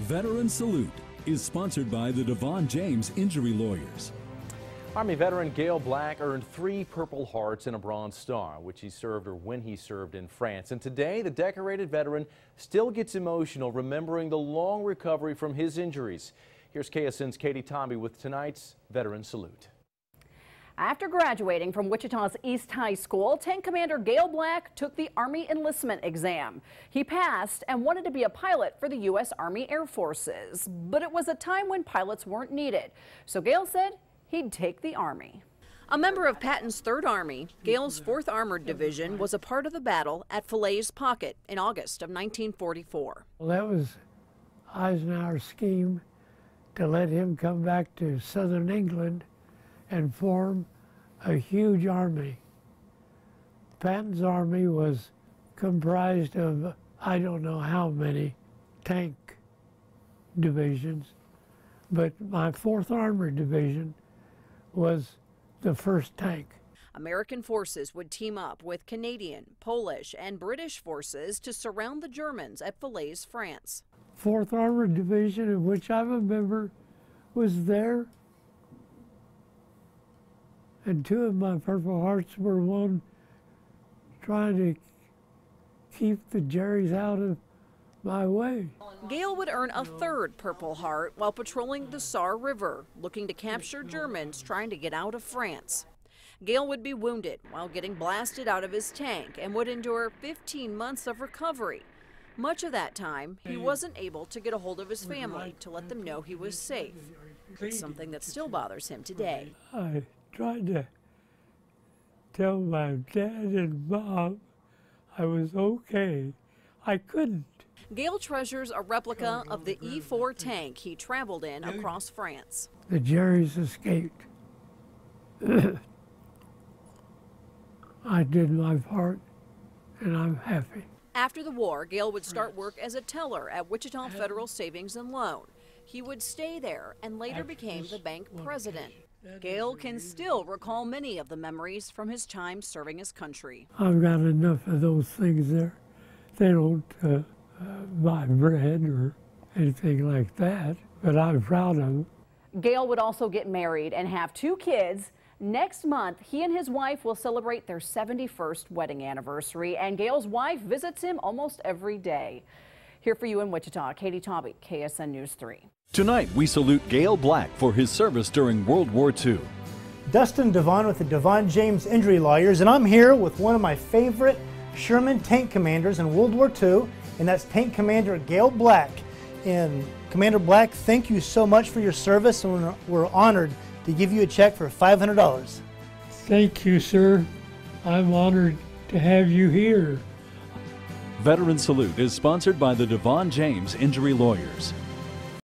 Veteran Salute is sponsored by the DeVaughn James Injury Lawyers. Army veteran Gale Black earned 3 Purple Hearts and a Bronze Star, which he served or when he served in France. And today, the decorated veteran still gets emotional remembering the long recovery from his injuries. Here's KSN's Katie Tomby with tonight's Veteran Salute. After graduating from Wichita's East High School, Tank Commander Gale Black took the Army enlistment exam. He passed and wanted to be a pilot for the U.S. Army Air Forces. But it was a time when pilots weren't needed. So Gale said he'd take the Army. A member of Patton's 3rd Army, Gale's 4th Armored Division was a part of the battle at Falaise Pocket in August of 1944. Well, that was Eisenhower's scheme to let him come back to southern England and form a huge army. Patton's army was comprised of I don't know how many tank divisions, but my 4th Armored Division was the first tank. American forces would team up with Canadian, Polish, and British forces to surround the Germans at Falaise, France. 4th Armored Division, of which I'm a member, was there. And 2 of my Purple Hearts were one trying to keep the Jerrys out of my way. Gale would earn a 3rd Purple Heart while patrolling the Saar River, looking to capture Germans trying to get out of France. Gale would be wounded while getting blasted out of his tank and would endure 15 months of recovery. Much of that time, he wasn't able to get a hold of his family to let them know he was safe. It's something that still bothers him today. I tried to tell my dad and mom I was okay. I couldn't. Gale treasures a replica of the E-4 tank he traveled in across France. The Jerrys escaped. I did my part, and I'm happy. After the war, Gale would start work as a teller at Wichita Federal Savings and Loan. He would stay there and later became the bank president. Gale can still recall many of the memories from his time serving his country. I've got enough of those things there. They don't buy bread or anything like that, but I'm proud of them. Gale would also get married and have 2 kids. Next month, he and his wife will celebrate their 71st wedding anniversary, and Gale's wife visits him almost every day. Here for you in Wichita, Katie Tomby, KSN News 3. Tonight, we salute Gale Black for his service during World War II. Dustin DeVaughn with the DeVaughn James Injury Lawyers, and I'm here with one of my favorite Sherman tank commanders in World War II, and that's Tank Commander Gale Black. And Commander Black, thank you so much for your service, and we're honored to give you a check for $500. Thank you, sir. I'm honored to have you here. Veteran Salute is sponsored by the DeVaughn James Injury Lawyers.